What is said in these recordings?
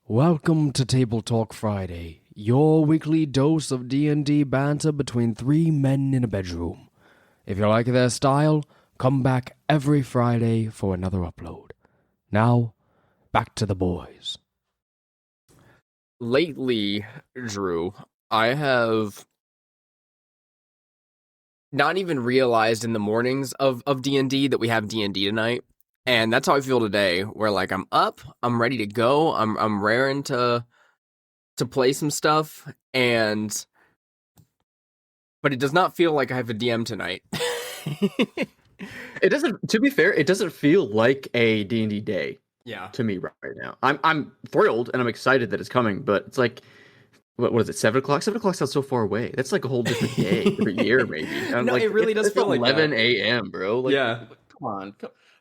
Welcome to Table Talk Friday, your weekly dose of D&D banter between three men in a bedroom. If you like their style, come back every Friday for another upload. Now, back to the boys. Lately, Drew, I have not even realized in the mornings of D&D that we have D&D tonight. And that's how I feel today, where like I'm up, I'm ready to go, I'm raring to play some stuff, but it does not feel like I have a DM tonight. It doesn't, to be fair, it doesn't feel like a D&D day Yeah. to me right now. I'm thrilled and I'm excited that it's coming, but it's like, what is it, 7 o'clock? 7 o'clock sounds so far away. That's like a whole different day, different year maybe. And No, like, it really does feel like 11 that. a.m., bro. Like, Yeah. Come on.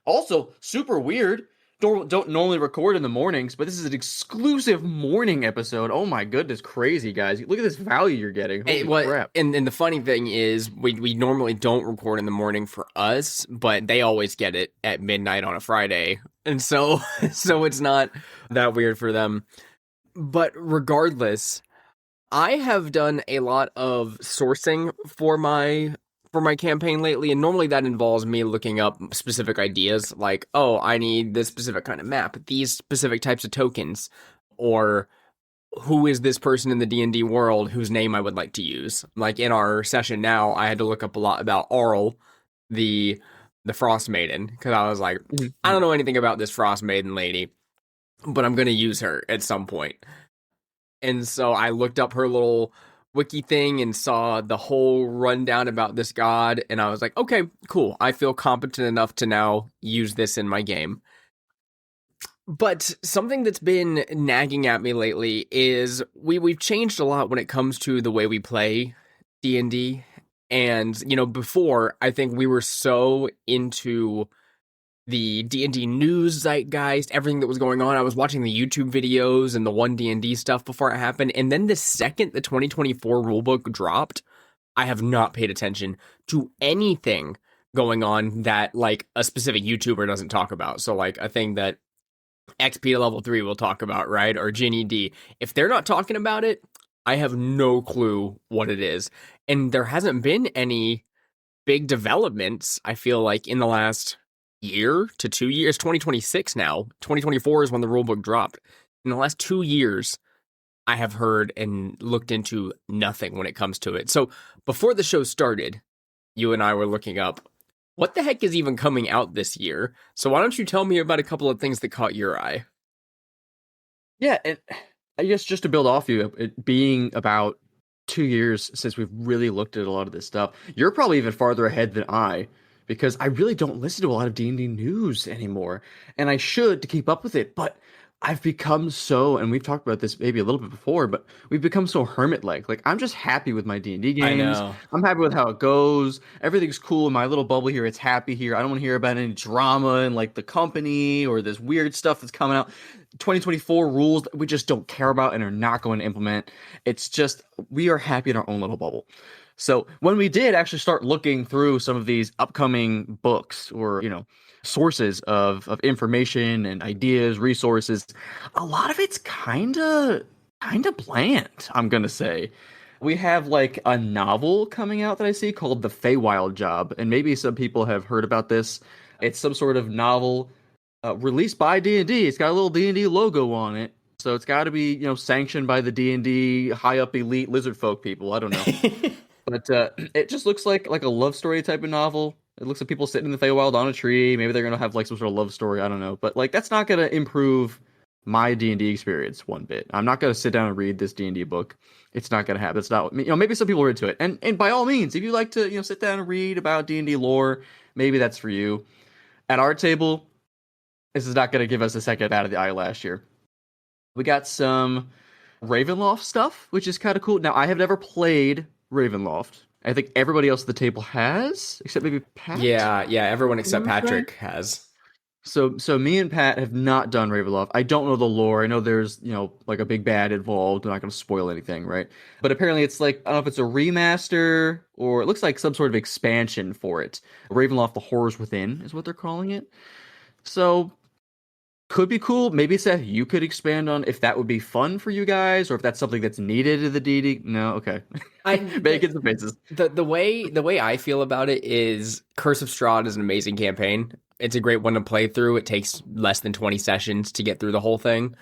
Also, super weird. Don't normally record in the mornings, but this is an exclusive morning episode. Oh my goodness, crazy guys! Look at this value you're getting. Holy crap! And the funny thing is, we normally don't record in the morning for us, but they always get it at midnight on a Friday, and so it's not that weird for them. But regardless, I have done a lot of sourcing for my campaign lately, and normally that involves me looking up specific ideas, like, oh, I need this specific kind of map, these specific types of tokens, or who is this person in the D&D world whose name I would like to use. Like in our session now, I had to look up a lot about Auril, the Frost Maiden, because I was like, I don't know anything about this Frost Maiden lady, but I'm going to use her at some point. And so I looked up her little wiki thing and saw the whole rundown about this god, and I was like, okay, cool. I feel competent enough to now use this in my game. But something that's been nagging at me lately is we've changed a lot when it comes to the way we play D&D. And, before, I think we were so into the D&D news zeitgeist, everything that was going on. I was watching the YouTube videos and the 1D&D stuff before it happened. And then the second the 2024 rulebook dropped, I have not paid attention to anything going on that like a specific YouTuber doesn't talk about. So like a thing that XP to level 3 will talk about, right? Or Ginny D. If they're not talking about it, I have no clue what it is. And there hasn't been any big developments, I feel like, in the last year to 2 years. 2026 now. 2024 is when the rulebook dropped. In the last 2 years, I have heard and looked into nothing when it comes to it. So before the show started, you and I were looking up what the heck is even coming out this year. So why don't you tell me about a couple of things that caught your eye? Yeah, and I guess just to build off you, it being about 2 years since we've really looked at a lot of this stuff, you're probably even farther ahead than I, because I really don't listen to a lot of D&D news anymore, and I should to keep up with it, but I've become so, and we've talked about this maybe a little bit before, but we've become so hermit-like. Like, I'm just happy with my D&D games. I know. I'm happy with how it goes. Everything's cool in my little bubble here. It's happy here. I don't want to hear about any drama in, like, the company or this weird stuff that's coming out. 2024 rules that we just don't care about and are not going to implement. It's just, we are happy in our own little bubble. So when we did actually start looking through some of these upcoming books or, sources of information and ideas, resources, a lot of it's kind of bland, I'm going to say. We have like a novel coming out that I see called The Feywild Job, and maybe some people have heard about this. It's some sort of novel released by D&D. It's got a little D&D logo on it. So it's got to be, sanctioned by the D&D high up elite lizard folk people. I don't know. But it just looks like a love story type of novel. It looks like people sitting in the Feywild on a tree. Maybe they're going to have like some sort of love story. I don't know. But like that's not going to improve my D&D experience one bit. I'm not going to sit down and read this D&D book. It's not going to happen. It's not, maybe some people are into it. And by all means, if you like to, sit down and read about D&D lore, maybe that's for you. At our table, this is not going to give us a second out of the eye last year. We got some Ravenloft stuff, which is kind of cool. Now, I have never played Ravenloft. I think everybody else at the table has, except maybe Pat. Yeah, everyone except Patrick has. So me and Pat have not done Ravenloft. I don't know the lore. I know there's, like a big bad involved. I'm not going to spoil anything, right? But apparently it's like, I don't know if it's a remaster or it looks like some sort of expansion for it. Ravenloft: The Horrors Within is what they're calling it. So could be cool. Maybe Seth, you could expand on if that would be fun for you guys, or if that's something that's needed in the DD. No, okay. I Making some faces. the way I feel about it is Curse of Strahd is an amazing campaign. It's a great one to play through. It takes less than 20 sessions to get through the whole thing,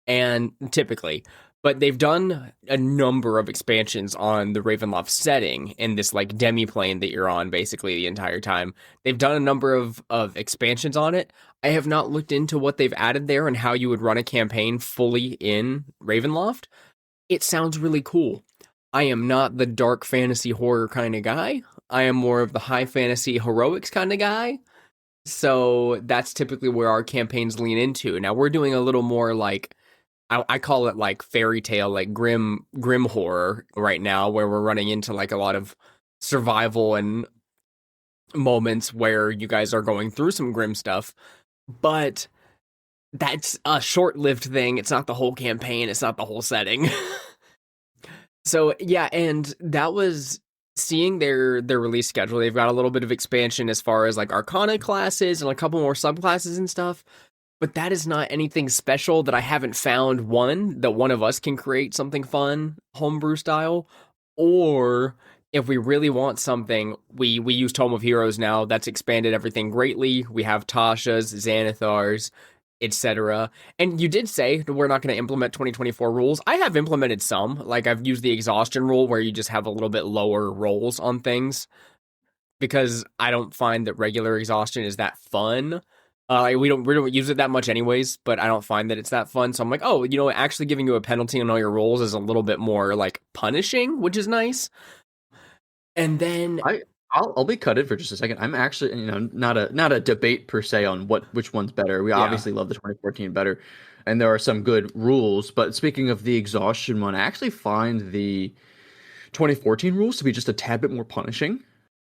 and typically, but they've done a number of expansions on the Ravenloft setting in this like demi-plane that you're on basically the entire time. They've done a number of expansions on it. I have not looked into what they've added there and how you would run a campaign fully in Ravenloft. It sounds really cool. I am not the dark fantasy horror kind of guy. I am more of the high fantasy heroics kind of guy. So that's typically where our campaigns lean into. Now we're doing a little more like I call it like fairy tale, like grim horror right now, where we're running into like a lot of survival and moments where you guys are going through some grim stuff. But that's a short-lived thing. It's not the whole campaign. It's not the whole setting. So yeah, and that was seeing their release schedule. They've got a little bit of expansion as far as like Arcana classes and a couple more subclasses and stuff. But that is not anything special that I haven't found that one of us can create something fun, homebrew style, or if we really want something, we use Tome of Heroes now. That's expanded everything greatly. We have Tasha's, Xanathar's, etc. And you did say we're not going to implement 2024 rules. I have implemented some. Like I've used the exhaustion rule where you just have a little bit lower rolls on things because I don't find that regular exhaustion is that fun. We don't use it that much anyways, but I don't find that it's that fun. So I'm like, oh, actually giving you a penalty on all your rolls is a little bit more like punishing, which is nice. And then I'll be cutted for just a second. I'm actually, not a debate per se on which one's better. We obviously love the 2014 better, and there are some good rules. But speaking of the exhaustion one, I actually find the 2014 rules to be just a tad bit more punishing.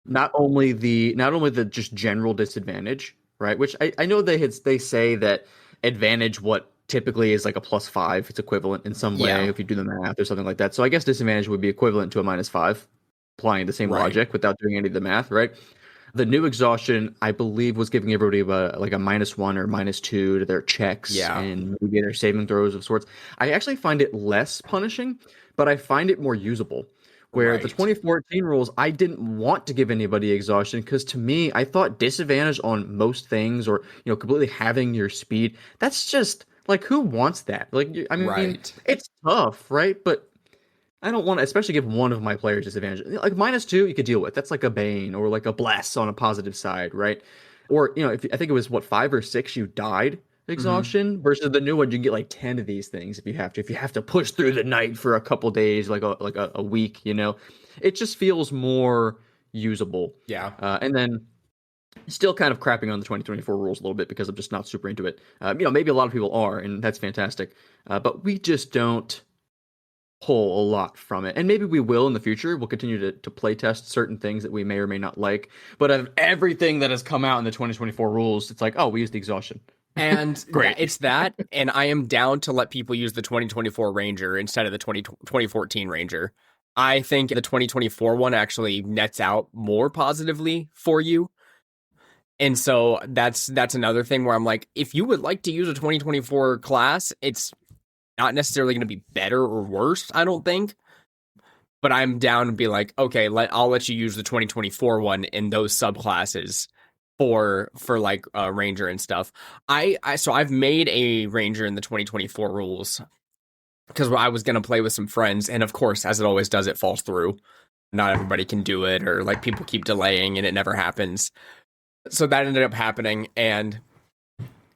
Not only the just general disadvantage, right? Which I know they say that advantage what typically is like a +5. It's equivalent in some way if you do the math or something like that. So I guess disadvantage would be equivalent to a -5. Applying the same logic without doing any of the math, right? The new exhaustion, I believe, was giving everybody a -1 or -2 to their checks and maybe their saving throws of sorts. I actually find it less punishing, but I find it more usable. Where the 2014 rules, I didn't want to give anybody exhaustion because to me, I thought disadvantage on most things or completely having your speed. That's just like who wants that? Like I mean, it's tough, right? But I don't want to, especially give one of my players disadvantage. Like -2, you could deal with. That's like a Bane or like a Bless on a positive side, right? Or, if I think it was 5 or 6, you died exhaustion versus the new one, you can get like 10 of these things if you have to. If you have to push through the night for a couple days, like a week, it just feels more usable. Yeah. And then still kind of crapping on the 2024 rules a little bit because I'm just not super into it. Maybe a lot of people are, and that's fantastic. But we just don't pull a lot from it, and maybe we will in the future. We'll continue to play test certain things that we may or may not like, but of everything that has come out in the 2024 rules, it's like, oh, we use the exhaustion, and great. It's that, and I am down to let people use the 2024 Ranger instead of the 2014 Ranger. I think the 2024 one actually nets out more positively for you. And so that's another thing where I'm like, if you would like to use a 2024 class, it's not necessarily going to be better or worse, I don't think. But I'm down to be like, okay, I'll let you use the 2024 one in those subclasses for like Ranger and stuff. So I've made a Ranger in the 2024 rules because I was going to play with some friends, and of course, as it always does, it falls through. Not everybody can do it, or like people keep delaying and it never happens. So that ended up happening, and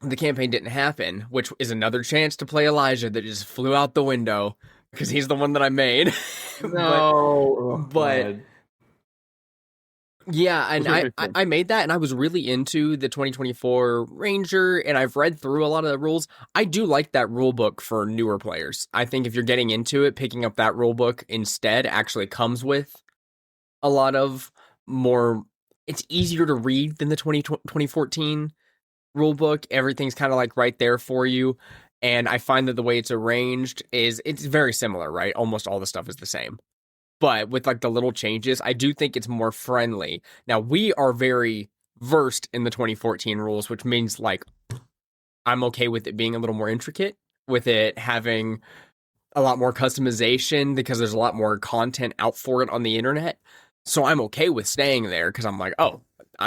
the campaign didn't happen, which is another chance to play Elijah that just flew out the window because he's the one that I made. but yeah, and I made that, and I was really into the 2024 Ranger, and I've read through a lot of the rules. I do like that rule book for newer players. I think if you're getting into it, picking up that rule book instead actually comes with a lot of more. It's easier to read than the 2014 rule book. Everything's kind of like right there for you, and I find that the way it's arranged it's very similar, right? Almost all the stuff is the same, but with like the little changes, I do think it's more friendly. Now we are very versed in the 2014 rules, which means like I'm okay with it being a little more intricate, with it having a lot more customization because there's a lot more content out for it on the internet. So I'm okay with staying there because I'm like, oh,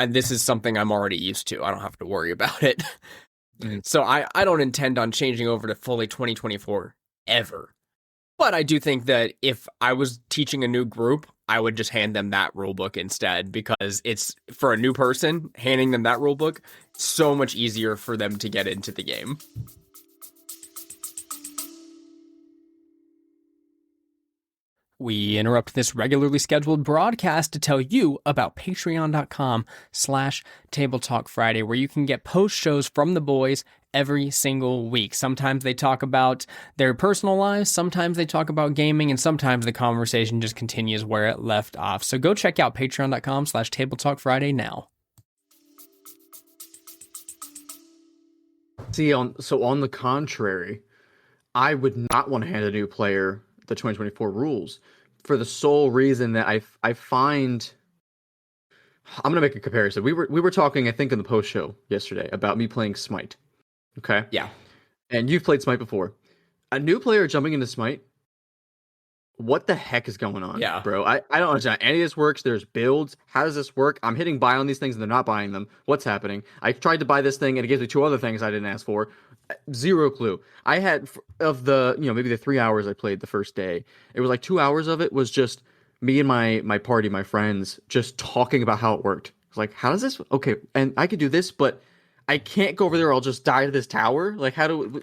this is something I'm already used to. I don't have to worry about it. So I don't intend on changing over to fully 2024 ever. But I do think that if I was teaching a new group, I would just hand them that rule book instead, because it's, for a new person, handing them that rule book, so much easier for them to get into the game. We interrupt this regularly scheduled broadcast to tell you about patreon.com/Table Talk Friday, where you can get post shows from the boys every single week. Sometimes they talk about their personal lives, sometimes they talk about gaming, and sometimes the conversation just continues where it left off. So go check out patreon.com/Table Talk Friday now. See, on the contrary, I would not want to hand a new player the 2024 rules for the sole reason that I find, I'm gonna make a comparison. We were talking, I think, in the post show yesterday about me playing Smite. Okay. Yeah. And you've played Smite before. A new player jumping into Smite, what the heck is going on? Yeah. Bro. I don't understand. Any of this works. There's builds. How does this work? I'm hitting buy on these things and they're not buying them. What's happening? I tried to buy this thing and it gives me 2 other things I didn't ask for. Zero clue. I had, of the, maybe the 3 hours I played the first day, it was like 2 hours of it was just me and my party, my friends, just talking about how it worked. It's like, how does this? Okay, and I could do this, but I can't go over there. I'll just die to this tower. Like, how do?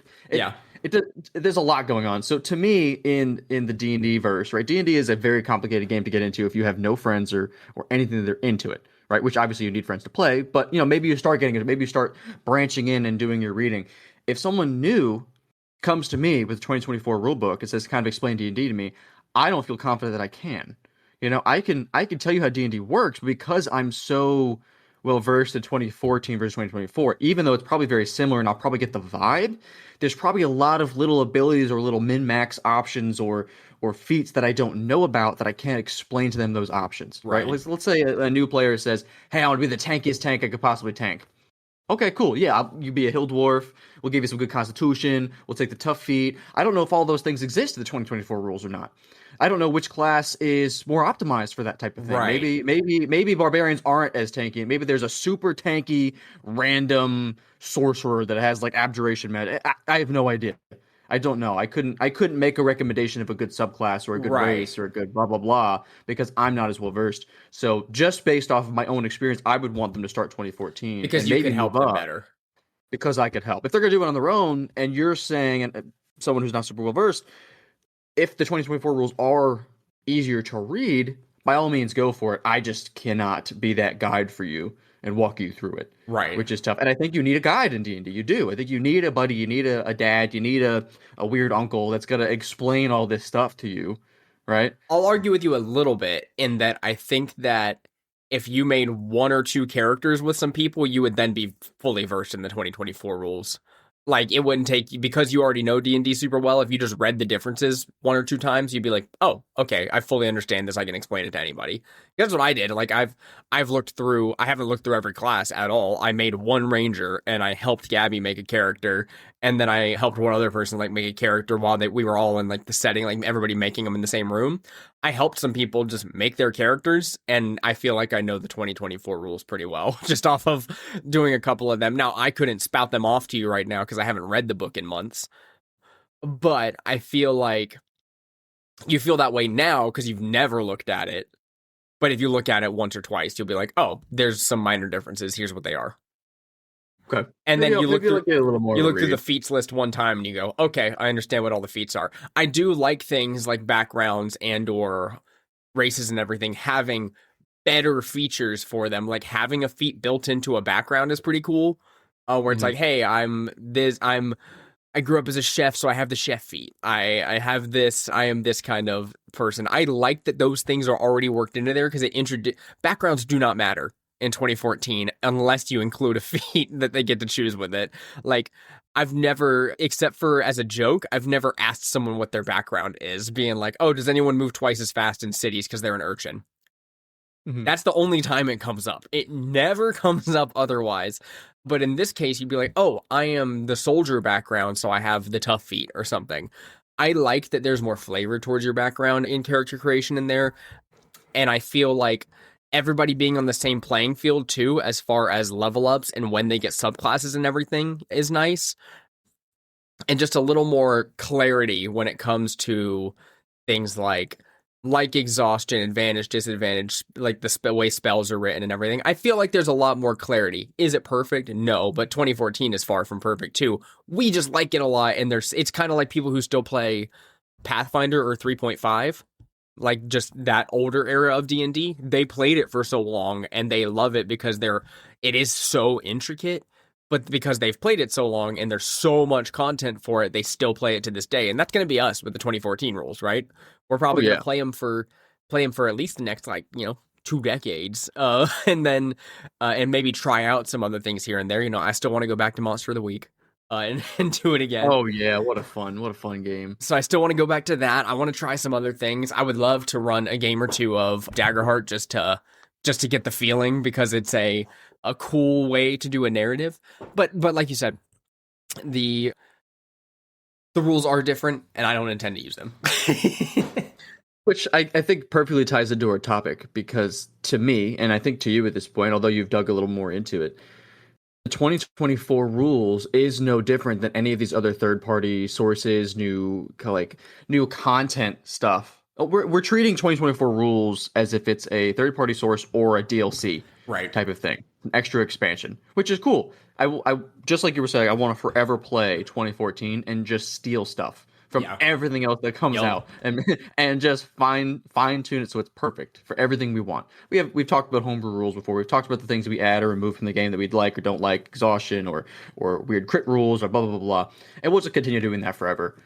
There's a lot going on. So to me, in the D&D verse, right? D&D is a very complicated game to get into if you have no friends or anything that they're into it, right? Which obviously you need friends to play, but maybe you start getting it. Maybe you start branching in and doing your reading. If someone new comes to me with a 2024 rulebook and says, kind of explain D&D to me, I don't feel confident that I can. I can tell you how D&D works because I'm so well versed in 2014 versus 2024, even though it's probably very similar and I'll probably get the vibe. There's probably a lot of little abilities or little min-max options or feats that I don't know about that I can't explain to them those options, right? Let's say a new player says, hey, I want to be the tankiest tank I could possibly tank. Okay, cool. Yeah, you be a hill dwarf. We'll give you some good constitution. We'll take the tough feat. I don't know if all those things exist in the 2024 rules or not. I don't know which class is more optimized for that type of thing. Right. Maybe barbarians aren't as tanky. Maybe there's a super tanky random sorcerer that has like abjuration med. I have no idea. I don't know. I couldn't make a recommendation of a good subclass or a good race or a good blah blah blah because I'm not as well versed. So just based off of my own experience, I would want them to start 2014 because and you maybe can help them better. Because I could help. If they're gonna do it on their own, and you're saying, and someone who's not super well versed, if the 2024 rules are easier to read, by all means go for it. I just cannot be that guide for you and walk you through it. Right. Which is tough. And I think you need a guide in D&D. You do. I think you need a buddy, you need a dad, you need a weird uncle that's going to explain all this stuff to you, right? I'll argue with you a little bit in that I think that if you made 1 or 2 characters with some people, you would then be fully versed in the 2024 rules. Like, it wouldn't take you, because you already know D&D super well, if you just read the differences 1 or 2 times, you'd be like, oh, okay, I fully understand this, I can explain it to anybody. That's what I did. Like, I've looked through, I haven't looked through every class at all. I made 1 ranger, and I helped Gabby make a character, and then I helped one other person, like, make a character while we were all in, like, the setting, like, everybody making them in the same room. I helped some people just make their characters, and I feel like I know the 2024 rules pretty well, just off of doing a couple of them. Now, I couldn't spout them off to you right now, because I haven't read the book in months, but I feel like you feel that way now, because you've never looked at it, but if you look at it once or twice, you'll be like, oh, there's some minor differences, here's what they are. Okay. And then you look through the the feats list one time and you go, okay, I understand what all the feats are. I do like things like backgrounds and or races and everything having better features for them. Like having a feat built into a background is pretty cool. Where it's like, hey, I grew up as a chef, so I have the chef feat. I have this, I am this kind of person. I like that those things are already worked into there because backgrounds do not matter in 2014 unless you include a feat that they get to choose with it. Like, I've never, except for as a joke, I've never asked someone what their background is, being like, oh, does anyone move twice as fast in cities because they're an urchin? Mhm. That's the only time it comes up. It never comes up otherwise. But in this case, you'd be like, oh, I am the soldier background, so I have the tough feet or something. I like that there's more flavor towards your background in character creation in there. And I feel like everybody being on the same playing field too, as far as level ups and when they get subclasses and everything is nice. And just a little more clarity when it comes to things like exhaustion, advantage, disadvantage, like the way spells are written and everything. I feel like there's a lot more clarity. Is it perfect? No, but 2014 is far from perfect too. We just like it a lot, and it's kind of like people who still play Pathfinder or 3.5, like just that older era of D&D. They played it for so long and they love it because it is so intricate. But because they've played it so long and there's so much content for it, they still play it to this day. And that's going to be us with the 2014 rules, right? We're probably going to play them for at least the next 2 decades, and then and maybe try out some other things here and there. I still want to go back to Monster of the Week and do it again. Oh yeah, what a fun game. So I still want to go back to that. I want to try some other things. I would love to run a game or two of Daggerheart just to get the feeling, because it's a cool way to do a narrative. But like you said, the rules are different, and I don't intend to use them. Which I think perfectly ties into our topic, because to me, and I think to you at this point, although you've dug a little more into it, the 2024 rules is no different than any of these other third-party sources, new content stuff. We're treating 2024 rules as if it's a third-party source or a DLC type of thing, an extra expansion, which is cool. I just like you were saying, I want to forever play 2014 and just steal stuff from everything else that comes out, and just fine tune it so it's perfect for everything we want. We've talked about homebrew rules before. We've talked about the things we add or remove from the game that we'd like or don't like, exhaustion or weird crit rules or blah blah blah blah. And we'll just continue doing that forever.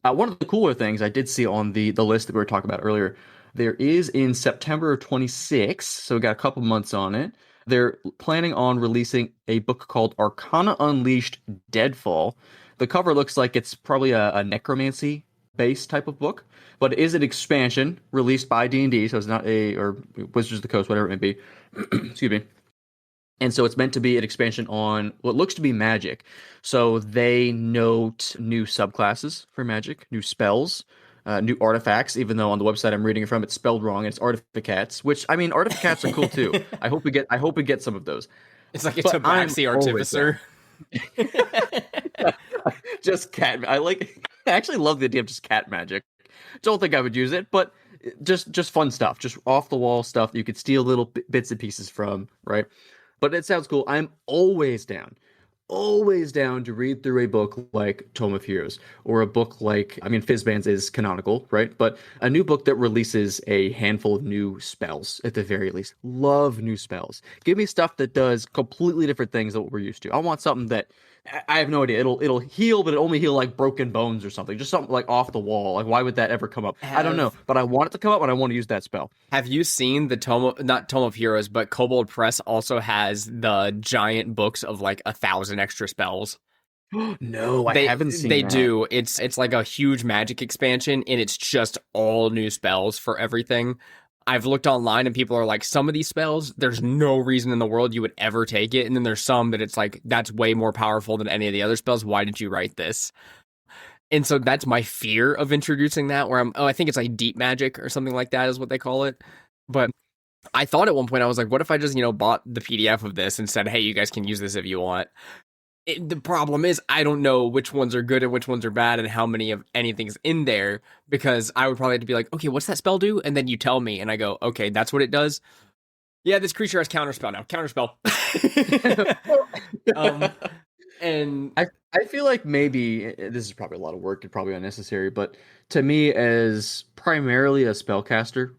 One of the cooler things I did see on the list that we were talking about earlier, there is in September 26th, so we got a couple months on it. They're planning on releasing a book called Arcana Unleashed Deadfall. The cover looks like it's probably a necromancy based type of book, but it is an expansion released by D&D, so it's not or Wizards of the Coast, whatever it may be. Excuse me. And so it's meant to be an expansion on what looks to be magic. So they note new subclasses for magic, new spells, new artifacts, even though on the website I'm reading it from, it's spelled wrong. It's artifacts, which, I mean, artifacts are cool too. I hope we get some of those. It's like it's a Tabaxi Artificer. Just cat. I actually love the idea of just cat magic. Don't think I would use it, but just fun stuff, just off the wall stuff that you could steal little bits and pieces from, right? But it sounds cool. I'm always down to read through a book like Tome of Heroes, or a book like, I mean, Fizzbands is canonical, right? But a new book that releases a handful of new spells at the very least. Love new spells. Give me stuff that does completely different things than what we're used to. I want something that, I have no idea. It'll heal, but it only heal like broken bones or something. Just something like off the wall. Like, why would that ever come up? I don't know, but I want it to come up, and I want to use that spell. Have you seen the not Tome of Heroes, but Kobold Press also has the giant books of like 1,000 extra spells? No, I haven't seen They that. do. It's like a huge magic expansion, and it's just all new spells for everything. I've looked online and people are like, some of these spells, there's no reason in the world you would ever take it. And then there's some that it's like, that's way more powerful than any of the other spells. Why did you write this? And so that's my fear of introducing that, where I think it's like deep magic or something like that is what they call it. But I thought at one point, I was like, what if I just, bought the PDF of this and said, hey, you guys can use this if you want. The problem is, I don't know which ones are good and which ones are bad and how many of anything's in there, because I would probably have to be like, okay, what's that spell do? And then you tell me, and I go, okay, that's what it does. Yeah, this creature has counterspell now. Counterspell. And I feel like maybe this is probably a lot of work and probably unnecessary, but to me, as primarily a spellcaster,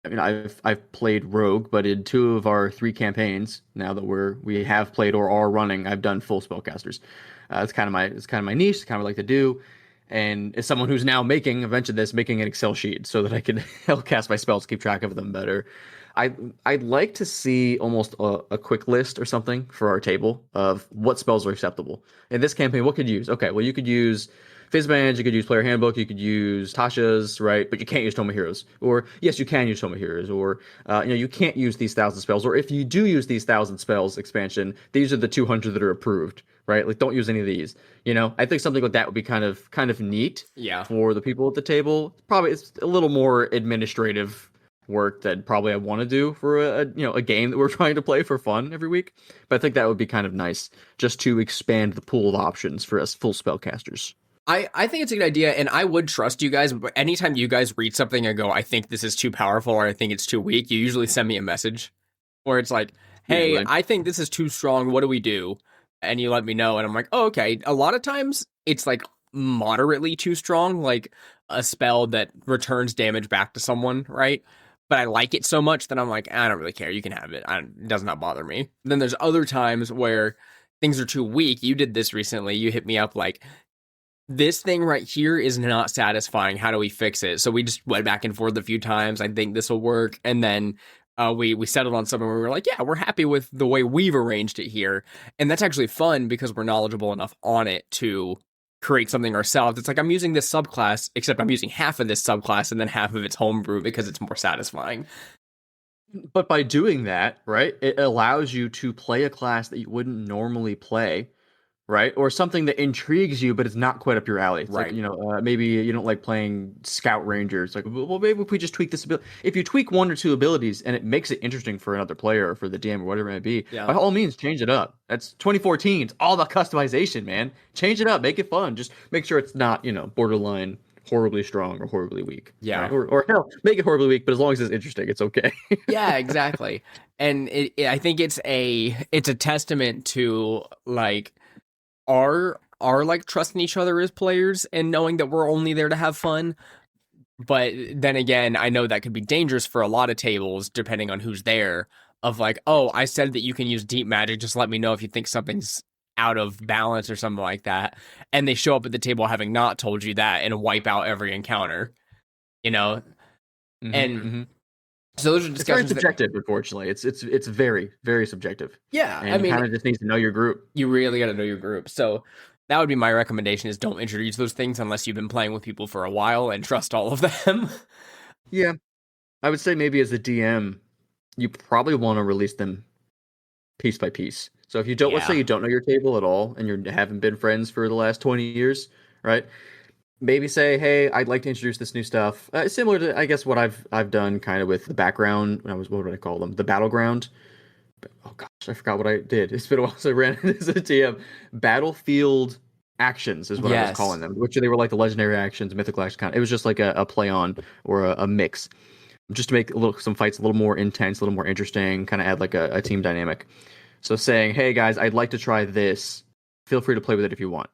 I mean, I've played Rogue, but in 2 of our 3 campaigns, now that we have played or are running, I've done full spellcasters. It's kind of my niche. It's kind of what I like to do. And as someone who's now making an Excel sheet so that I can cast my spells, keep track of them better. I'd like to see almost a quick list or something for our table of what spells are acceptable. In this campaign, what could you use? Okay, well, you could use Phase advantage, you could use player handbook, you could use Tasha's, right? But you can't use Tomohiro's. Or yes, you can use Tomohiro's. Or you can't use these 1,000 spells. Or if you do use these 1,000 spells expansion, these are the 200 that are approved, right? Like don't use any of these. I think something like that would be kind of neat. Yeah. For the people at the table. Probably it's a little more administrative work that probably I want to do for a game that we're trying to play for fun every week. But I think that would be kind of nice just to expand the pool of options for us full spellcasters. I think it's a good idea, and I would trust you guys, but anytime you guys read something and go, I think this is too powerful or I think it's too weak, you usually send me a message where it's like, hey, usually. I think this is too strong, what do we do? And you let me know, and I'm like, oh, okay. A lot of times it's like moderately too strong, like a spell that returns damage back to someone, right? But I like it so much that I'm like, I don't really care. You can have it. It does not bother me. Then there's other times where things are too weak. You did this recently. You hit me up like, this thing right here is not satisfying. How do we fix it? So we just went back and forth a few times. I think this will work. And then we settled on something where we were like, yeah, we're happy with the way we've arranged it here. And that's actually fun because we're knowledgeable enough on it to create something ourselves. It's like I'm using this subclass, except I'm using half of this subclass and then half of its homebrew because it's more satisfying. But by doing that, right, it allows you to play a class that you wouldn't normally play, right? Or something that intrigues you, but it's not quite up your alley. It's right. Like, maybe you don't like playing Scout Ranger. It's like, well, maybe if we just tweak this ability. If you tweak one or two abilities and it makes it interesting for another player or for the DM or whatever it may be, by all means, change it up. That's 2014. It's all about customization, man. Change it up. Make it fun. Just make sure it's not, borderline horribly strong or horribly weak. Yeah. Right? Or hell, make it horribly weak, but as long as it's interesting, it's okay. Yeah, exactly. And I think it's a testament to like our like trusting each other as players and knowing that we're only there to have fun. But then again, I know that could be dangerous for a lot of tables depending on who's there, of like, oh, I said that you can use deep magic, just let me know if you think something's out of balance or something like that, and they show up at the table having not told you that and wipe out every encounter, and so those are discussions. It's very subjective, unfortunately. It's very, very subjective. Yeah, and you kind of just need to know your group. You really got to know your group. So that would be my recommendation: is don't introduce those things unless you've been playing with people for a while and trust all of them. Yeah, I would say maybe as a DM, you probably want to release them piece by piece. So if you don't, let's say you don't know your table at all and you haven't been friends for the last 20 years, right? Maybe say, hey, I'd like to introduce this new stuff. Similar to, I guess, what I've done kind of with the background. What would I call them? The battleground. Oh gosh, I forgot what I did. It's been a while since I ran it as a DM. Battlefield actions is what I was calling them, which they were like the legendary actions, mythical actions kind of. It was just like a play on or a mix, just to make some fights a little more intense, a little more interesting, kind of add like a team dynamic. So saying, hey guys, I'd like to try this. Feel free to play with it if you want.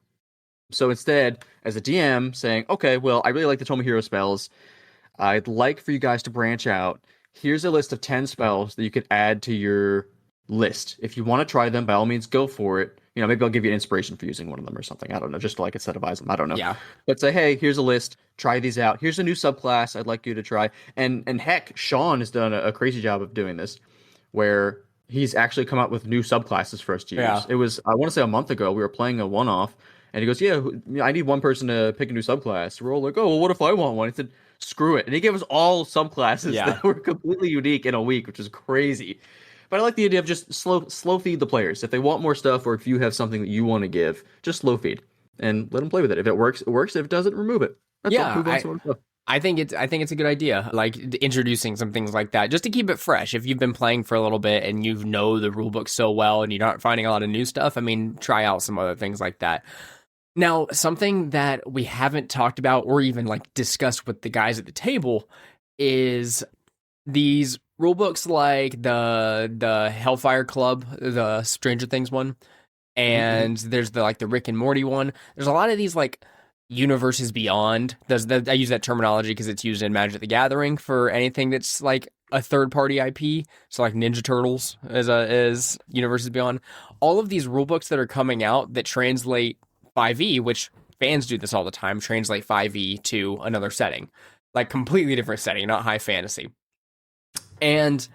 So instead, as a DM, saying, okay, well, I really like the Tomohiro spells. I'd like for you guys to branch out. Here's a list of 10 spells that you could add to your list. If you want to try them, by all means, go for it. Maybe I'll give you an inspiration for using one of them or something. I don't know, just to like incentivize them. I don't know. Yeah. But say, hey, here's a list. Try these out. Here's a new subclass I'd like you to try. And heck, Sean has done a crazy job of doing this, where he's actually come out with new subclasses for us to use. Yeah. It was, I want to say a month ago, we were playing a one-off, and he goes, yeah, I need one person to pick a new subclass. We're all like, oh, well, what if I want one? He said, screw it. And he gave us all subclasses that were completely unique in a week, which is crazy. But I like the idea of just slow feed the players. If they want more stuff, or if you have something that you want to give, just slow feed and let them play with it. If it works, it works. If it doesn't, remove it. That's all. I think it's a good idea, like introducing some things like that, just to keep it fresh. If you've been playing for a little bit and you know the rulebook so well and you're not finding a lot of new stuff, I mean, try out some other things like that. Now, something that we haven't talked about or even like discussed with the guys at the table is these rulebooks, like the Hellfire Club, the Stranger Things one, and there's the Rick and Morty one. There's a lot of these like universes beyond. I use that terminology because it's used in Magic the Gathering for anything that's like a third-party IP. So like Ninja Turtles is universes beyond. All of these rulebooks that are coming out that translate 5e, which fans do this all the time, translate 5e to another setting, like completely different setting, not high fantasy. And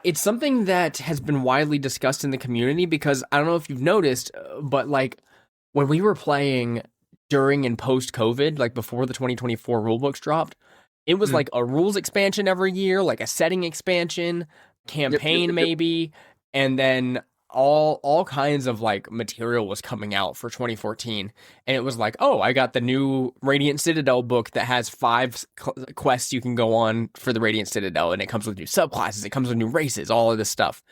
it's something that has been widely discussed in the community because I don't know if you've noticed, but like when we were playing during and post COVID, like before the 2024 rulebooks dropped, it was like a rules expansion every year, like a setting expansion, campaign maybe, and then all kinds of like material was coming out for 2014, and it was like, oh, I got the new Radiant Citadel book that has 5 quests you can go on for the Radiant Citadel, and it comes with new subclasses, it comes with new races, all of this stuff.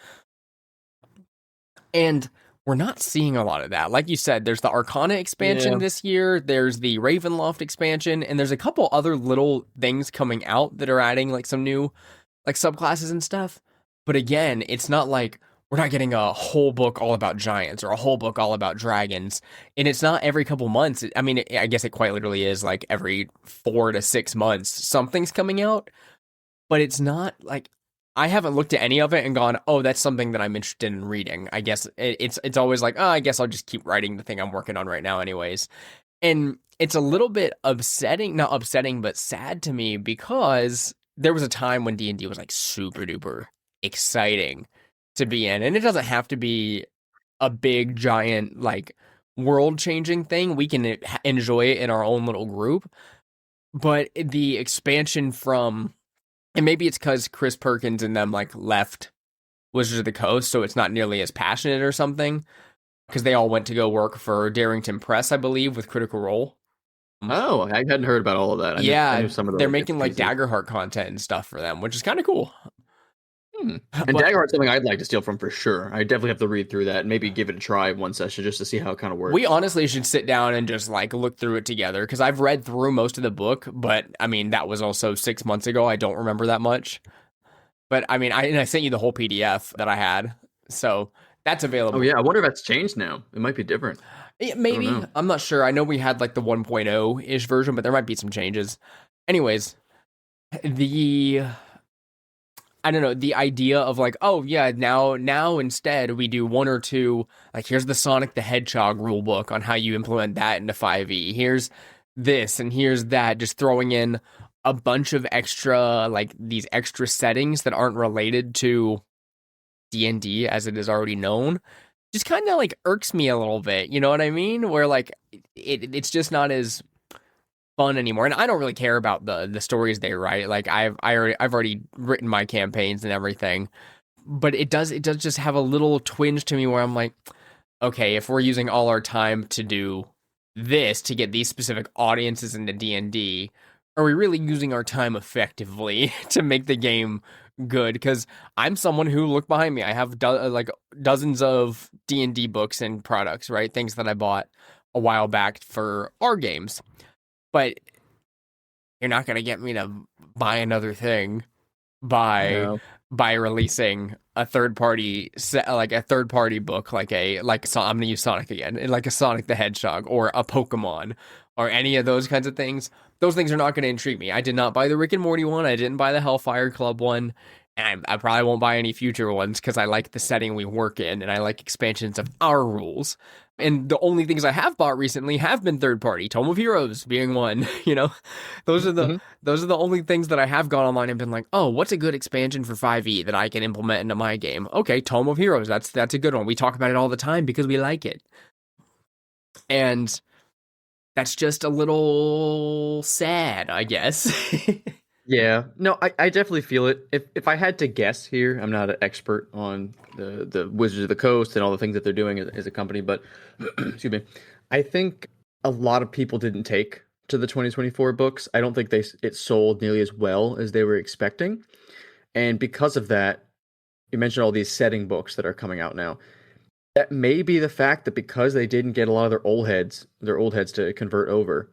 And we're not seeing a lot of that. Like you said, there's the Arcana expansion this year, there's the Ravenloft expansion, and there's a couple other little things coming out that are adding like some new like subclasses and stuff. But again, it's not like we're not getting a whole book all about giants or a whole book all about dragons. And it's not every couple months. I mean, I guess it quite literally is like every 4 to 6 months something's coming out. But it's not like, I haven't looked at any of it and gone, oh, that's something that I'm interested in reading. I guess it's always like, oh, I guess I'll just keep writing the thing I'm working on right now anyways. And it's a little bit upsetting, not upsetting, but sad to me, because there was a time when D&D was like super duper exciting to be in. And it doesn't have to be a big, giant, like world-changing thing. We can enjoy it in our own little group. But the expansion from... And maybe it's because Chris Perkins and them like left Wizards of the Coast, so it's not nearly as passionate or something. Because they all went to go work for Darrington Press, I believe, with Critical Role. Oh, I hadn't heard about all of that. I knew some of they're making like Daggerheart content and stuff for them, which is kind of cool. And Daggerheart's something I'd like to steal from for sure. I definitely have to read through that and maybe give it a try one session just to see how it kind of works. We honestly should sit down and just like look through it together, because I've read through most of the book, but I mean, that was also 6 months ago. I don't remember that much. But I mean, I sent you the whole PDF that I had, so that's available. Oh yeah, I wonder if that's changed now. It might be different. Maybe. I'm not sure. I know we had like the 1.0-ish version, but there might be some changes. Anyways, I don't know, the idea of like, oh yeah, now instead we do 1 or 2, like here's the Sonic the Hedgehog rulebook on how you implement that into 5e. Here's this and here's that, just throwing in a bunch of extra, like these extra settings that aren't related to D&D as it is already known, just kind of like irks me a little bit, you know what I mean? Where like it's just not as fun anymore. And I don't really care about the stories they write. Like I've already written my campaigns and everything. But it does just have a little twinge to me where I'm like, okay, if we're using all our time to do this to get these specific audiences into D&D, are we really using our time effectively to make the game good? Because I'm someone who, look behind me, I have like dozens of D&D books and products, right? Things that I bought a while back for our games. But you're not going to get me to buy another thing by releasing a third party book, I'm going to use Sonic again, like a Sonic the Hedgehog or a Pokemon or any of those kinds of things. Those things are not going to intrigue me. I did not buy the Rick and Morty one. I didn't buy the Hellfire Club one. And I probably won't buy any future ones because I like the setting we work in and I like expansions of our rules. And the only things I have bought recently have been third party, Tome of Heroes being one, you know. Those are the only things that I have gone online and been like, "Oh, what's a good expansion for 5e that I can implement into my game?" Okay, Tome of Heroes, that's a good one. We talk about it all the time because we like it. And that's just a little sad, I guess. Yeah, no, I definitely feel it. If I had to guess here, I'm not an expert on the Wizards of the Coast and all the things that they're doing as a company, but excuse me, I think a lot of people didn't take to the 2024 books. I don't think it sold nearly as well as they were expecting, and because of that, you mentioned all these setting books that are coming out now. That may be the fact that because they didn't get a lot of their old heads to convert over.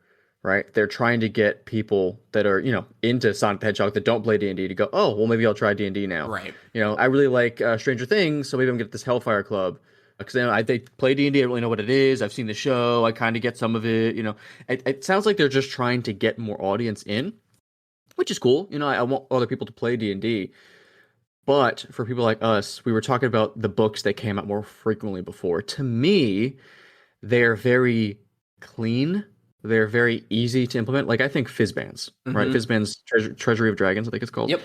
Right, they're trying to get people that are, into Sonic the Hedgehog that don't play D&D to go, oh, well, maybe I'll try D&D now. Right. I really like Stranger Things, so maybe I'm gonna get this Hellfire Club because they play D&D. I don't really know what it is. I've seen the show. I kind of get some of it. It sounds like they're just trying to get more audience in, which is cool. I want other people to play D&D. But for people like us, we were talking about the books that came out more frequently before. To me, they're very clean. They're very easy to implement. Like, I think Fizzbands, right? Fizzbands Treasury of Dragons, I think it's called. Yep.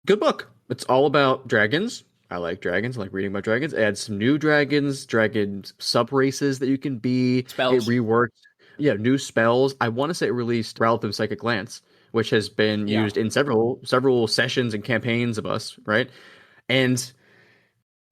Good book. It's all about dragons. I like dragons. I like reading about dragons. It adds some new dragon sub races that you can be. Spells. It reworked. Yeah, new spells. I want to say it released Relative Psychic Lance, which has been Yeah. used in several sessions and campaigns of us, right? And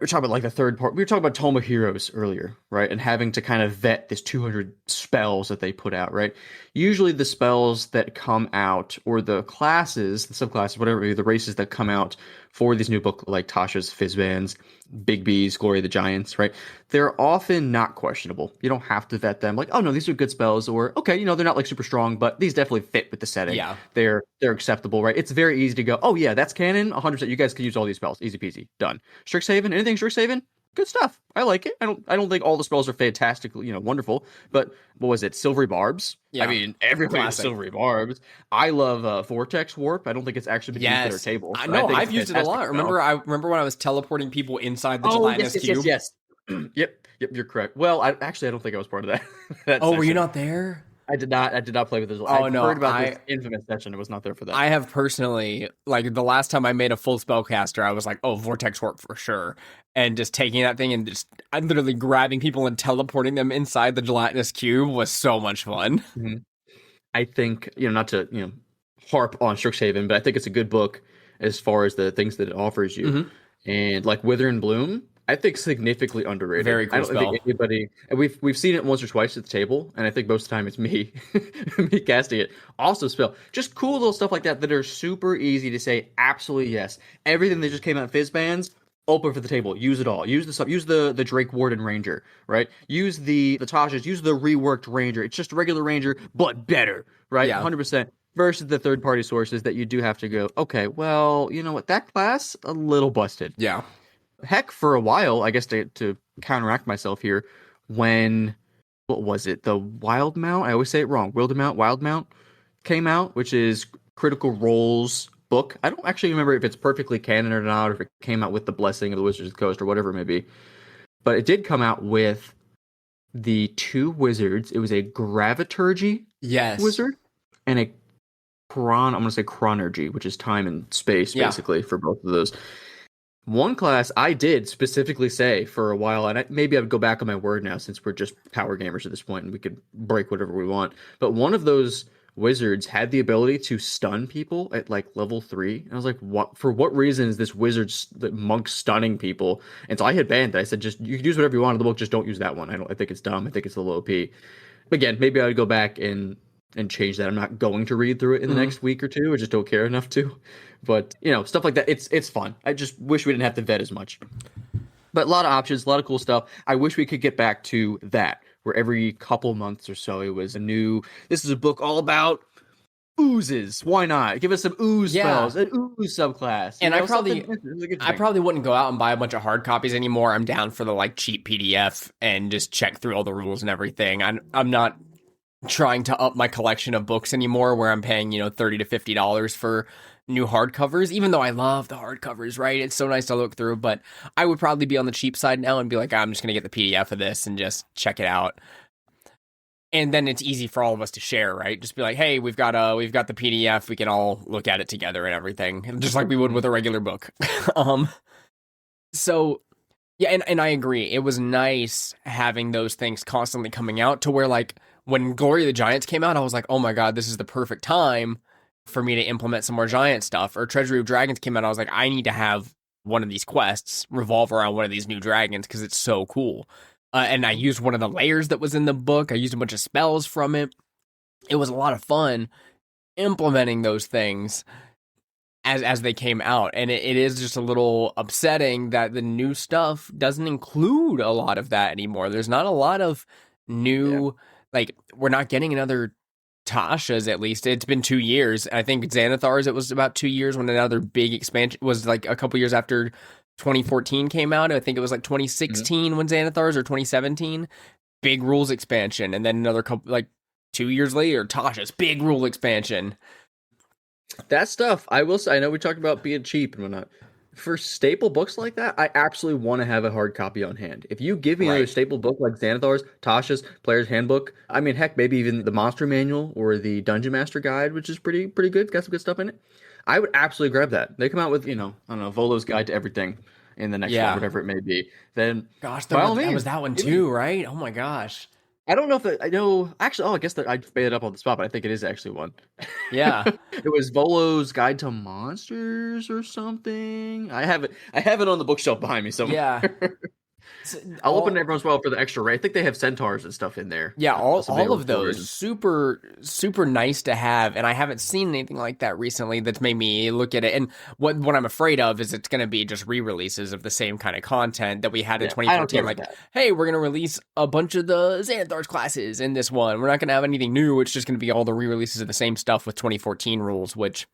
we're talking about like the third part. We were talking about Tome of Heroes earlier, right? And having to kind of vet this 200 spells that they put out, right? Usually the spells that come out, or the classes, the subclasses, whatever, the races that come out for these new book, like Tasha's Fizzbands, Big B's, Glory of the Giants, right? They're often not questionable. You don't have to vet them like, oh no, these are good spells, or okay, they're not like super strong, but these definitely fit with the setting. Yeah. They're acceptable, right? It's very easy to go, oh yeah, that's canon, 100%. You guys can use all these spells, easy peasy, done. Strixhaven, anything Strixhaven, good stuff. I like it. I don't think all the spells are fantastically, wonderful. But what was it? Silvery Barbs. Yeah. I mean, everybody has Classic. Silvery Barbs. I love Vortex Warp. I don't think it's actually been used at our table. I but know. think I've it's a used it a lot. fantastic spell. I remember when I was teleporting people inside the Oh gelatinous cube. yes. Yep, you're correct. Well, I don't think I was part of that. that Oh, were you session. not there? I did not play with this. Oh, I no, heard about this infamous session. I was not there for that. I have personally, like, the last time I made a full spellcaster, I was like, oh, Vortex Warp for sure. And just taking that thing and just, I'm literally grabbing people and teleporting them inside the gelatinous cube was so much fun. Mhm. I think, not to, harp on Strixhaven, but I think it's a good book as far as the things that it offers you. Mhm. And like Wither and Bloom, I think significantly underrated. Very cool I don't spell. think anybody, and we've seen it once or twice at the table, and I think most of the time it's me, me casting it. Also spell, just cool little stuff like that are super easy to say absolutely yes. Everything that just came out in Fizzbands, open for the table. Use it all. Use the stuff. Use the Drake Warden Ranger, right? Use the Tasha's. Use the reworked Ranger. It's just a regular Ranger, but better, right? Yeah. 100%. Versus the third-party sources that you do have to go, okay, well, you know what? That class, a little busted. Yeah. Heck, for a while, I guess to counteract myself here, when, what was it? The Wild Mount? I always say it wrong. Wild Mount came out, which is Critical Role's book. I don't actually remember if it's perfectly canon or not, or if it came out with the Blessing of the Wizards of the Coast or whatever it may be. But it did come out with the two wizards. It was a Graviturgy Yes. wizard and a I'm going to say Chronergy, which is time and space, Yeah. basically, for both of those. One class I did specifically say for a while, and maybe I would go back on my word now since we're just power gamers at this point and we could break whatever we want. But one of those wizards had the ability to stun people at like level 3. And I was like, what? For what reason is this the monk stunning people? And so I had banned it. I said, just you can use whatever you want in the book, just don't use that one. I think it's dumb. I think it's a little OP. Again, maybe I would go back and change that. I'm not going to read through it in the next week or two. I just don't care enough to. But, stuff like that, it's fun. I just wish we didn't have to vet as much. But a lot of options, a lot of cool stuff. I wish we could get back to that, where every couple months or so it was this is a book all about oozes. Why not? Give us some ooze spells, an ooze subclass. And I probably wouldn't go out and buy a bunch of hard copies anymore. I'm down for the like cheap PDF and just check through all the rules and everything. I'm not trying to up my collection of books anymore where I'm paying, $30 to $50 for new hardcovers, even though I love the hardcovers, right? It's so nice to look through, but I would probably be on the cheap side now and be like, I'm just going to get the PDF of this and just check it out. And then it's easy for all of us to share, right? Just be like, hey, we've got the PDF. We can all look at it together and everything, just like we would with a regular book. So yeah, and I agree. It was nice having those things constantly coming out to where like, when Glory of the Giants came out, I was like, oh my god, this is the perfect time for me to implement some more giant stuff. Or Treasury of Dragons came out, I was like, I need to have one of these quests revolve around one of these new dragons because it's so cool. And I used one of the layers that was in the book. I used a bunch of spells from it. It was a lot of fun implementing those things as they came out. And it is just a little upsetting that the new stuff doesn't include a lot of that anymore. There's not a lot of new... Yeah. Like, we're not getting another Tasha's, at least. It's been 2 years. I think Xanathar's, it was about 2 years when another big expansion was like a couple years after 2014 came out. I think it was like 2016 when Xanathar's, or 2017. Big rules expansion. And then another couple, like 2 years later, Tasha's big rule expansion. That stuff, I will say, I know we talked about being cheap and whatnot. For staple books like that, I absolutely want to have a hard copy on hand. If you give me another staple book like Xanathar's, Tasha's, Player's Handbook, I mean, heck, maybe even the Monster Manual or the Dungeon Master Guide, which is pretty good, got some good stuff in it, I would absolutely grab that. They come out with, I don't know, Volo's Guide to Everything in the next one, whatever it may be. Then, gosh, that was that one too, right? Oh my gosh. I don't know if I know. Actually, I guess that I made it up on the spot, but I think it is actually one. Yeah. It was Volo's Guide to Monsters or something. I have it. I have it on the bookshelf behind me somewhere. Yeah. I'll open it every once in a while for the extra rate. I think they have centaurs and stuff in there. Yeah, all Available of for those it. super nice to have, and I haven't seen anything like that recently that's made me look at it. And what I'm afraid of is it's going to be just re-releases of the same kind of content that we had in Yeah, I don't 2014. care Like, about that. hey, we're going to release a bunch of the Xanathar's classes in this one. We're not going to have anything new. It's just going to be all the re-releases of the same stuff with 2014 rules, which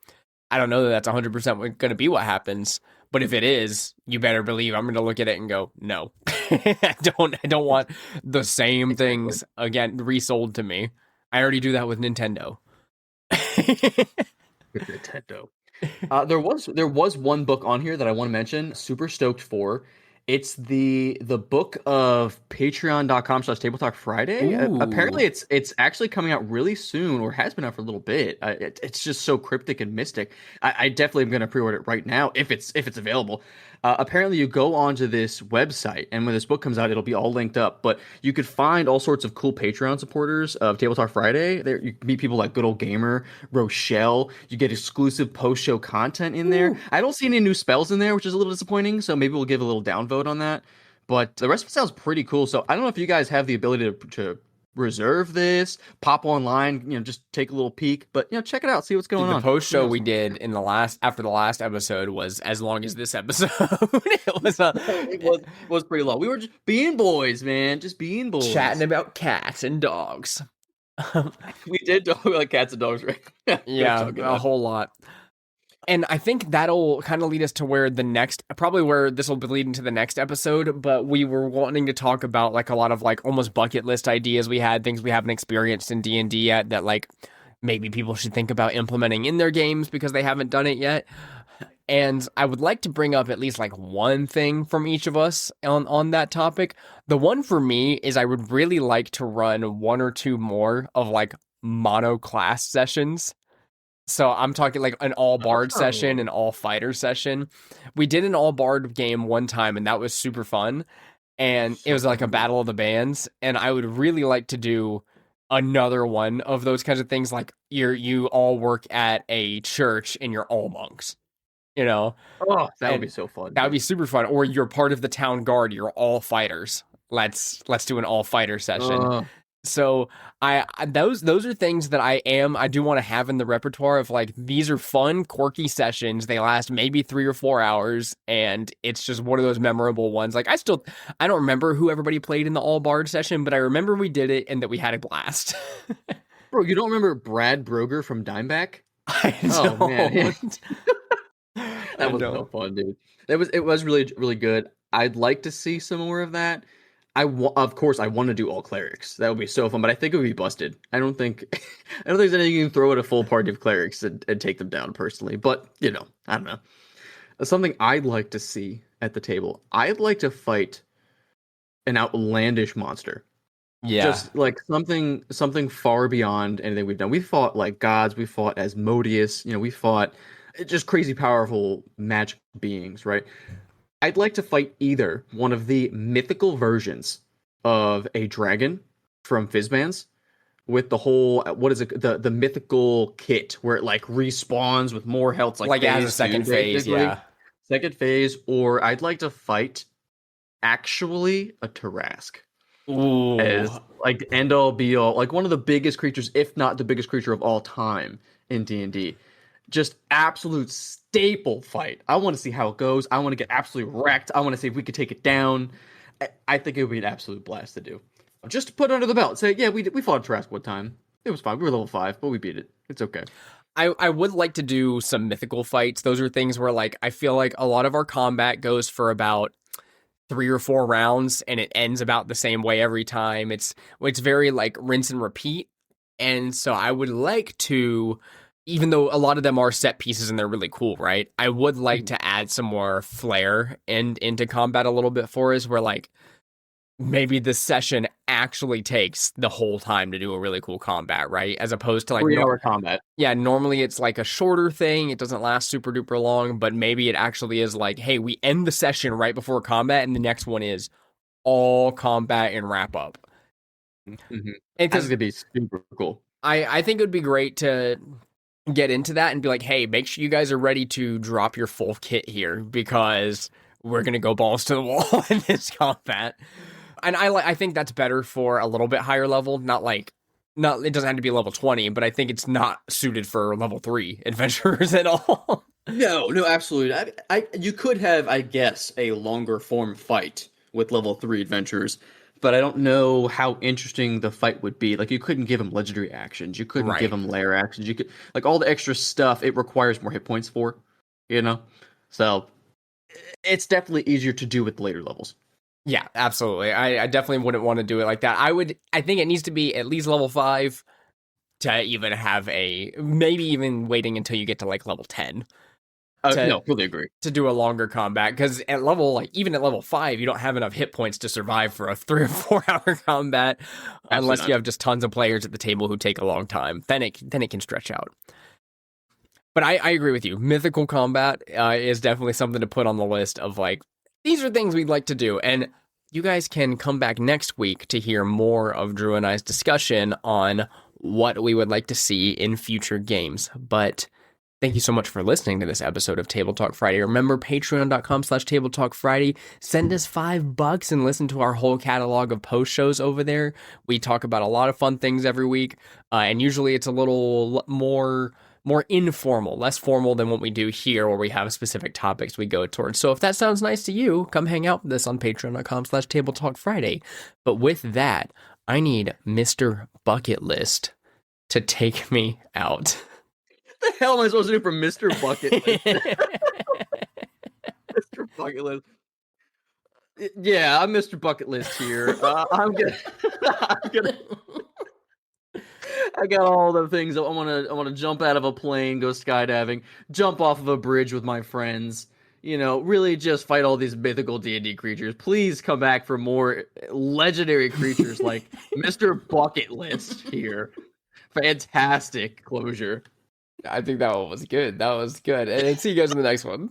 I don't know that that's 100% going to be what happens. But if it is, you better believe I'm going to look at it and go, no, I don't want the same things again resold to me. I already do that with Nintendo. With Nintendo. There was one book on here that I want to mention. Super stoked for. It's the book of patreon.com/Table Talk Friday. Apparently, Ooh. it's actually coming out really soon, or has been out for a little bit. It's just so cryptic and mystic. I definitely am going to pre-order it right now if it's available. Apparently, you go onto this website, and when this book comes out, it'll be all linked up. But you could find all sorts of cool Patreon supporters of Table Talk Friday. There, you meet people like Good Old Gamer, Rochelle. You get exclusive post-show content in there. I don't see any new spells in there, which is a little disappointing. So maybe we'll give a little downvote on that. But the rest of it sounds pretty cool. So I don't know if you guys have the ability to reserve this, pop online, just take a little peek, but check it out, see what's going The on. post show we did in after the last episode was as long as this episode. It was It was pretty long. We were just being boys, man, just being boys, chatting about cats and dogs. We did talk about cats and dogs, right? Yeah, a whole lot. And I think that'll kind of lead us to where probably where this will be leading to the next episode, but we were wanting to talk about like a lot of like almost bucket list ideas we had, things we haven't experienced in D&D yet that like maybe people should think about implementing in their games because they haven't done it yet. And I would like to bring up at least like one thing from each of us on that topic. The one for me is I would really like to run one or two more of like mono class sessions. So I'm talking like an all bard session, an all fighter session. We did an all bard game one time and that was super fun. And it was like a battle of the bands. And I would really like to do another one of those kinds of things. Like you all work at a church and you're all monks, Oh, that would be so fun. That would be super fun. Or you're part of the town guard. You're all fighters. Let's do an all fighter session. So those are things that I do want to have in the repertoire of like, these are fun, quirky sessions. They last maybe 3 or 4 hours. And it's just one of those memorable ones. Like I don't remember who everybody played in the all bard session, but I remember we did it and that we had a blast. Bro, you don't remember Brad Broger from Dimeback? I Oh don't. man. That was so fun, dude. It was really, really good. I'd like to see some more of that. Of course, I want to do all clerics. That would be so fun, but I think it would be busted. I don't think there's anything you can throw at a full party of clerics and take them down personally. But I don't know. Something I'd like to see at the table. I'd like to fight an outlandish monster. Yeah. Just like something far beyond anything we've done. We fought like gods. We fought Asmodeus. We fought just crazy powerful magic beings, right? I'd like to fight either one of the mythical versions of a dragon from Fizzbands with the whole, what is it, the mythical kit where it like respawns with more health, like it has a second phase, yeah. Second phase, or I'd like to fight actually a Tarask. Ooh. As like end all be all, like one of the biggest creatures, if not the biggest creature of all time in D&D. Just absolute staple fight. I want to see how it goes. I want to get absolutely wrecked. I want to see if we could take it down. I think it would be an absolute blast to do. Just to put under the belt. Say, yeah, we fought Trask one time. It was fine. We were level 5, but we beat it. It's okay. I would like to do some mythical fights. Those are things where like I feel like a lot of our combat goes for about 3 or 4 rounds and it ends about the same way every time. It's very like rinse and repeat. And so I would like to, even though a lot of them are set pieces and they're really cool, right? I would like to add some more flair into combat a little bit for us, where like maybe the session actually takes the whole time to do a really cool combat, right? As opposed to like 3-hour combat. Yeah, normally it's like a shorter thing. It doesn't last super duper long, but maybe it actually is like, hey, we end the session right before combat and the next one is all combat and wrap up. Mm-hmm. And That's because gonna be super cool. I think it would be great to get into that and be like, hey, make sure you guys are ready to drop your full kit here because we're gonna go balls to the wall in this combat. And I think that's better for a little bit higher level, not it doesn't have to be level 20, but I think it's not suited for level 3 adventurers at all. No, absolutely. You could have, I guess, a longer form fight with level 3 adventurers, but I don't know how interesting the fight would be. Like, you couldn't give them legendary actions, you couldn't give Right. them lair actions, you could like all the extra stuff. It requires more hit points for, you know. So it's definitely easier to do with later levels. Yeah, absolutely. I definitely wouldn't want to do it like that. I think it needs to be at least level 5 to even have maybe even waiting until you get to like level 10 No, fully agree. to do a longer combat, because even at level 5 you don't have enough hit points to survive for a 3 or 4 hour combat unless you have just tons of players at the table who take a long time. Then it can stretch out. But I agree with you. Mythical combat is definitely something to put on the list of like, these are things we'd like to do. And you guys can come back next week to hear more of Drew and I's discussion on what we would like to see in future games. But thank you so much for listening to this episode of Table Talk Friday. Remember, patreon.com/Table Talk Friday. Send us $5 and listen to our whole catalog of post shows over there. We talk about a lot of fun things every week. And usually it's a little more informal, less formal than what we do here, where we have specific topics we go towards. So if that sounds nice to you, come hang out with us on patreon.com/Table Talk Friday. But with that, I need Mr. Bucket List to take me out. What the hell am I supposed to do for Mr. Bucket List? Mr. Bucket List. Yeah, I'm Mr. Bucket List here. I'm gonna. I got all the things. I want to jump out of a plane, go skydiving, jump off of a bridge with my friends. You know, really just fight all these mythical D&D creatures. Please come back for more legendary creatures like Mr. Bucket List here. Fantastic closure. I think that one was good. That was good. And see you guys in the next one.